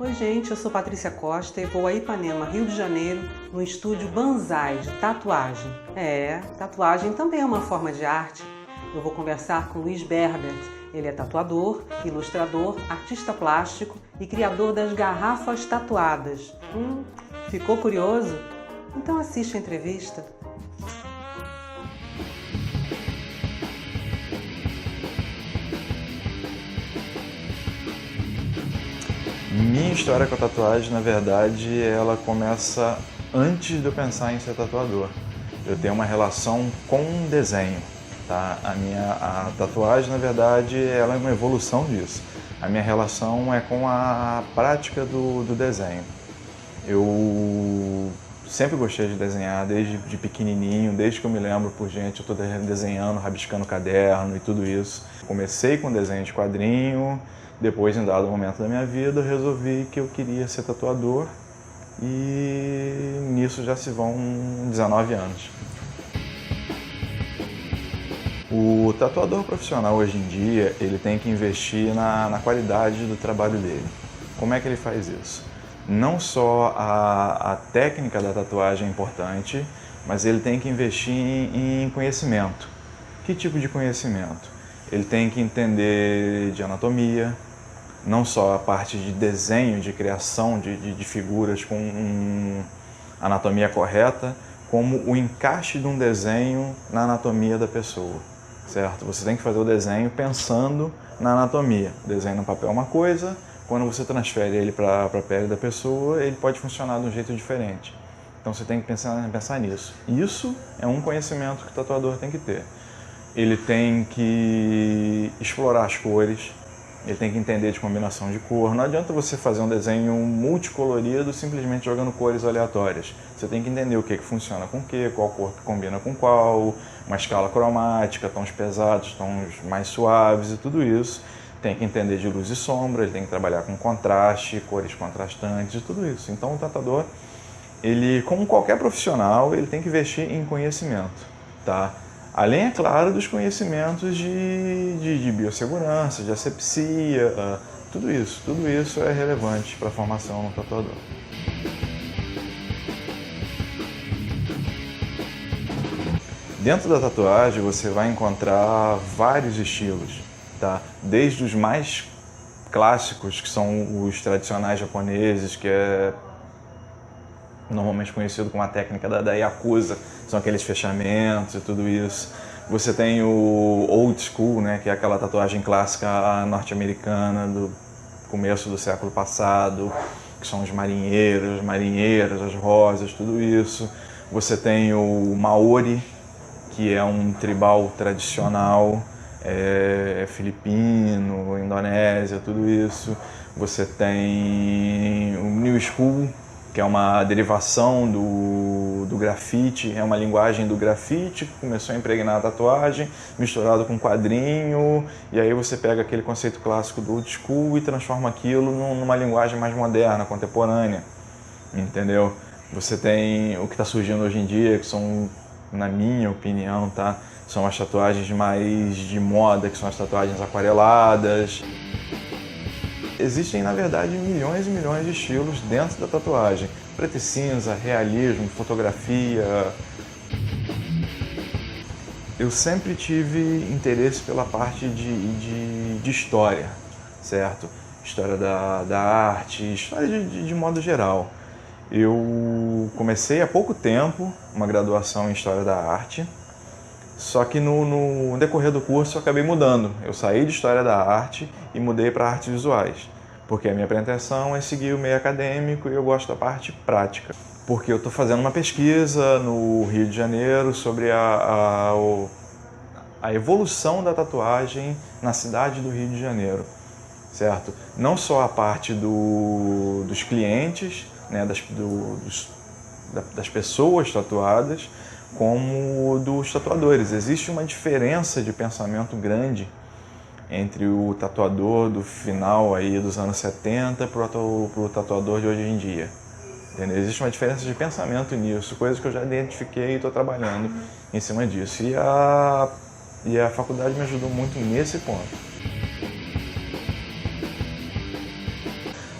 Oi gente, eu sou Patrícia Costa e vou a Ipanema, Rio de Janeiro, no estúdio Banzai de tatuagem. Tatuagem também é uma forma de arte. Eu vou conversar com Luiz Berbert. Ele é tatuador, ilustrador, artista plástico e criador das garrafas tatuadas. Ficou curioso? Então assiste a entrevista. Minha história com a tatuagem, na verdade, ela começa antes de eu pensar em ser tatuador. Eu tenho uma relação com o desenho, tá? A tatuagem, na verdade, ela é uma evolução disso. A minha relação é com a prática do desenho. Eu sempre gostei de desenhar, desde de pequenininho, desde que eu me lembro por gente, eu estou desenhando, rabiscando caderno e tudo isso. Comecei com desenho de quadrinho. Depois, em dado momento da minha vida, eu resolvi que eu queria ser tatuador e nisso já se vão 19 anos. O tatuador profissional hoje em dia, ele tem que investir na qualidade do trabalho dele. Como é que ele faz isso? Não só a técnica da tatuagem é importante, mas ele tem que investir em conhecimento. Que tipo de conhecimento? Ele tem que entender de anatomia, não só a parte de desenho, de criação de figuras com anatomia correta, como o encaixe de um desenho na anatomia da pessoa, certo? Você tem que fazer o desenho pensando na anatomia. O desenho no papel é uma coisa, quando você transfere ele para a pele da pessoa, ele pode funcionar de um jeito diferente. Então você tem que pensar nisso. Isso é um conhecimento que o tatuador tem que ter. Ele tem que explorar as cores, ele tem que entender de combinação de cor. Não adianta você fazer um desenho multicolorido simplesmente jogando cores aleatórias. Você tem que entender o que funciona com o que, qual cor que combina com qual, uma escala cromática, tons pesados, tons mais suaves e tudo isso. Tem que entender de luz e sombra, ele tem que trabalhar com contraste, cores contrastantes e tudo isso. Então o tatuador, ele, como qualquer profissional, ele tem que investir em conhecimento, tá? Além, é claro, dos conhecimentos de biossegurança, de asepsia, tudo isso é relevante para a formação no tatuador. Dentro da tatuagem você vai encontrar vários estilos, tá? Desde os mais clássicos, que são os tradicionais japoneses, que é normalmente conhecido como a técnica da Yakuza, são aqueles fechamentos e tudo isso. Você tem o old school, né, que é aquela tatuagem clássica norte-americana do começo do século passado, que são os marinheiros, marinheiras, as rosas, tudo isso. Você tem o Maori, que é um tribal tradicional, filipino, Indonésia, tudo isso. Você tem o New School, que é uma derivação do grafite, é uma linguagem do grafite que começou a impregnar a tatuagem, misturado com quadrinho, e aí você pega aquele conceito clássico do old school e transforma aquilo numa linguagem mais moderna, contemporânea, entendeu? Você tem o que está surgindo hoje em dia, que são, na minha opinião, tá? São as tatuagens mais de moda, que são as tatuagens aquareladas. Existem, na verdade, milhões e milhões de estilos dentro da tatuagem. Preto e cinza, realismo, fotografia. Eu sempre tive interesse pela parte de história, certo? História da arte, história de modo geral. Eu comecei há pouco tempo uma graduação em História da Arte, só que no decorrer do curso eu acabei mudando. Eu saí de História da Arte e mudei para Artes Visuais, porque a minha pretensão é seguir o meio acadêmico e eu gosto da parte prática. Porque eu estou fazendo uma pesquisa no Rio de Janeiro sobre a evolução da tatuagem na cidade do Rio de Janeiro, certo? Não só a parte dos clientes, né, das pessoas tatuadas, como dos tatuadores. Existe uma diferença de pensamento grande entre o tatuador do final aí dos anos 70 para o tatuador de hoje em dia. Entendeu? Existe uma diferença de pensamento nisso, coisas que eu já identifiquei e estou trabalhando em cima disso. E a faculdade me ajudou muito nesse ponto.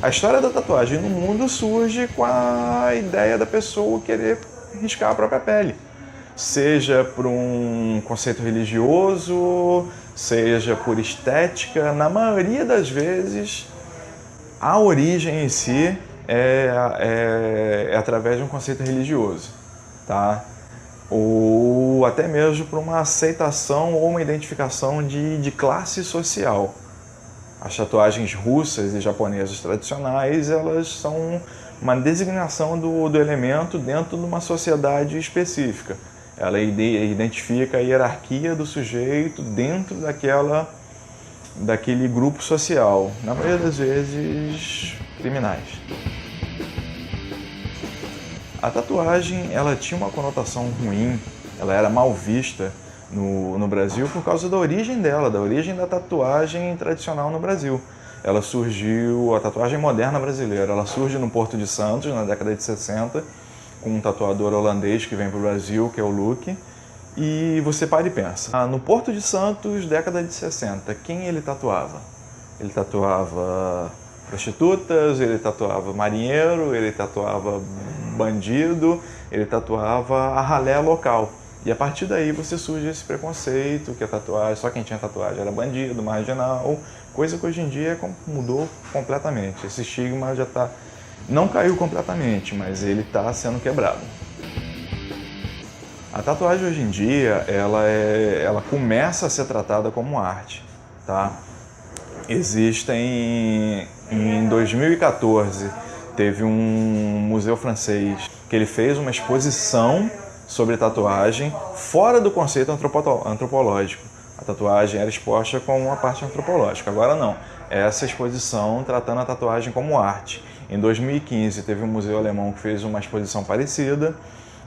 A história da tatuagem no mundo surge com a ideia da pessoa querer riscar a própria pele. Seja por um conceito religioso, seja por estética, na maioria das vezes a origem em si é através de um conceito religioso, tá? Ou até mesmo por uma aceitação ou uma identificação de classe social. As tatuagens russas e japonesas tradicionais, elas são uma designação do elemento dentro de uma sociedade específica. Ela identifica a hierarquia do sujeito dentro daquele grupo social, na maioria das vezes criminais. A tatuagem, ela tinha uma conotação ruim, ela era mal vista no Brasil por causa da origem dela, da origem da tatuagem tradicional no Brasil. Ela surgiu, a tatuagem moderna brasileira, ela surge no Porto de Santos, na década de 60, com um tatuador holandês que vem para o Brasil, que é o Luque. E você para e pensa, no Porto de Santos, década de 60, quem ele tatuava? Ele tatuava prostitutas, ele tatuava marinheiro, ele tatuava bandido, ele tatuava a ralé local. E a partir daí você surge esse preconceito que a tatuagem, só quem tinha tatuagem era bandido, marginal, coisa que hoje em dia mudou completamente. Esse estigma já não caiu completamente, mas ele está sendo quebrado. A tatuagem hoje em dia, ela começa a ser tratada como arte, tá? Existem, em 2014, teve um museu francês que ele fez uma exposição sobre tatuagem fora do conceito antropológico. A tatuagem era exposta como uma parte antropológica, agora não. Essa exposição tratando a tatuagem como arte. Em 2015 teve um museu alemão que fez uma exposição parecida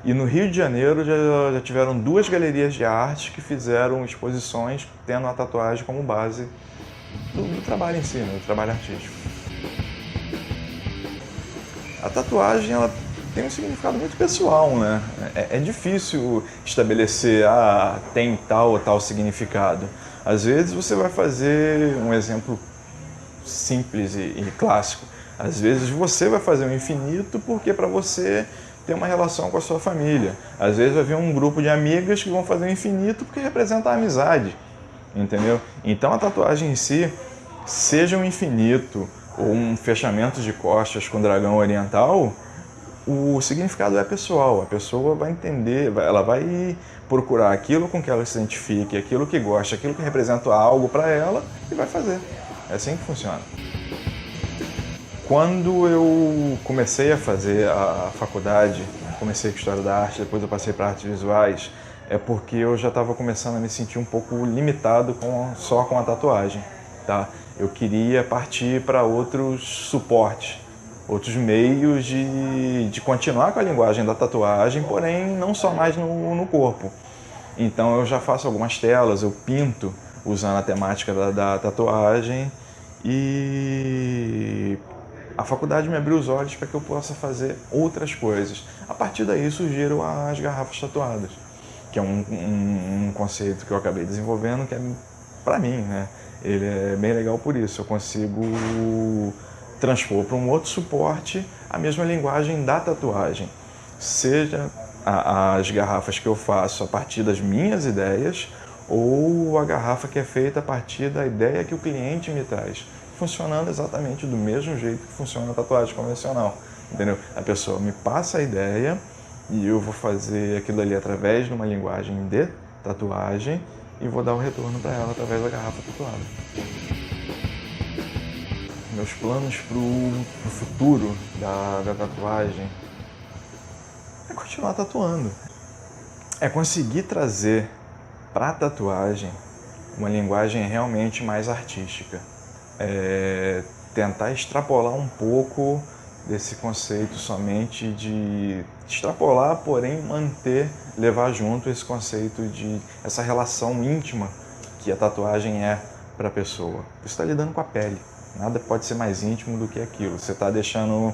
e no Rio de Janeiro já tiveram 2 galerias de arte que fizeram exposições tendo a tatuagem como base do trabalho em si, do trabalho artístico. A tatuagem ela tem um significado muito pessoal, né? É difícil estabelecer, tem tal ou tal significado. Às vezes você vai fazer um exemplo simples e clássico. Às vezes você vai fazer um infinito porque para você ter uma relação com a sua família. Às vezes vai vir um grupo de amigas que vão fazer um infinito porque representa a amizade, entendeu? Então a tatuagem em si, seja um infinito ou um fechamento de costas com dragão oriental, o significado é pessoal. A pessoa vai entender, ela vai procurar aquilo com que ela se identifique, aquilo que gosta, aquilo que representa algo para ela e vai fazer. É assim que funciona. Quando eu comecei a fazer a faculdade, comecei com História da Arte, depois eu passei para Artes Visuais, é porque eu já estava começando a me sentir um pouco limitado só com a tatuagem, tá? Eu queria partir para outros suportes, outros meios de continuar com a linguagem da tatuagem, porém não só mais no corpo. Então eu já faço algumas telas, eu pinto usando a temática da tatuagem e a faculdade me abriu os olhos para que eu possa fazer outras coisas. A partir daí surgiram as garrafas tatuadas, que é um conceito que eu acabei desenvolvendo que é, para mim, né? Ele é bem legal por isso. Eu consigo transpor para um outro suporte a mesma linguagem da tatuagem. Seja as garrafas que eu faço a partir das minhas ideias ou a garrafa que é feita a partir da ideia que o cliente me traz, funcionando exatamente do mesmo jeito que funciona a tatuagem convencional, entendeu? A pessoa me passa a ideia e eu vou fazer aquilo ali através de uma linguagem de tatuagem e vou dar o retorno para ela através da garrafa tatuada. Meus planos para o futuro da tatuagem é continuar tatuando. É conseguir trazer para a tatuagem uma linguagem realmente mais artística. Tentar extrapolar um pouco desse conceito somente de extrapolar, porém levar junto esse conceito de essa relação íntima que a tatuagem é para a pessoa. Você está lidando com a pele, nada pode ser mais íntimo do que aquilo. Você está deixando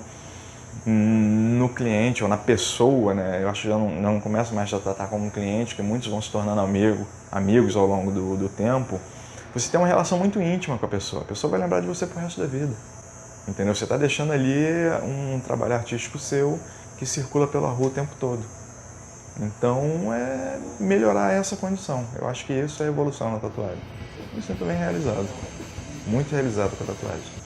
no cliente ou na pessoa, né? Eu acho que já não começa mais a tratar como um cliente, que muitos vão se tornando amigos ao longo do tempo. Você tem uma relação muito íntima com a pessoa vai lembrar de você pro resto da vida. entendeu? Você está deixando ali um trabalho artístico seu que circula pela rua o tempo todo. Então, é melhorar essa condição. Eu acho que isso é a evolução na tatuagem. Me sinto bem realizado, muito realizado com a tatuagem.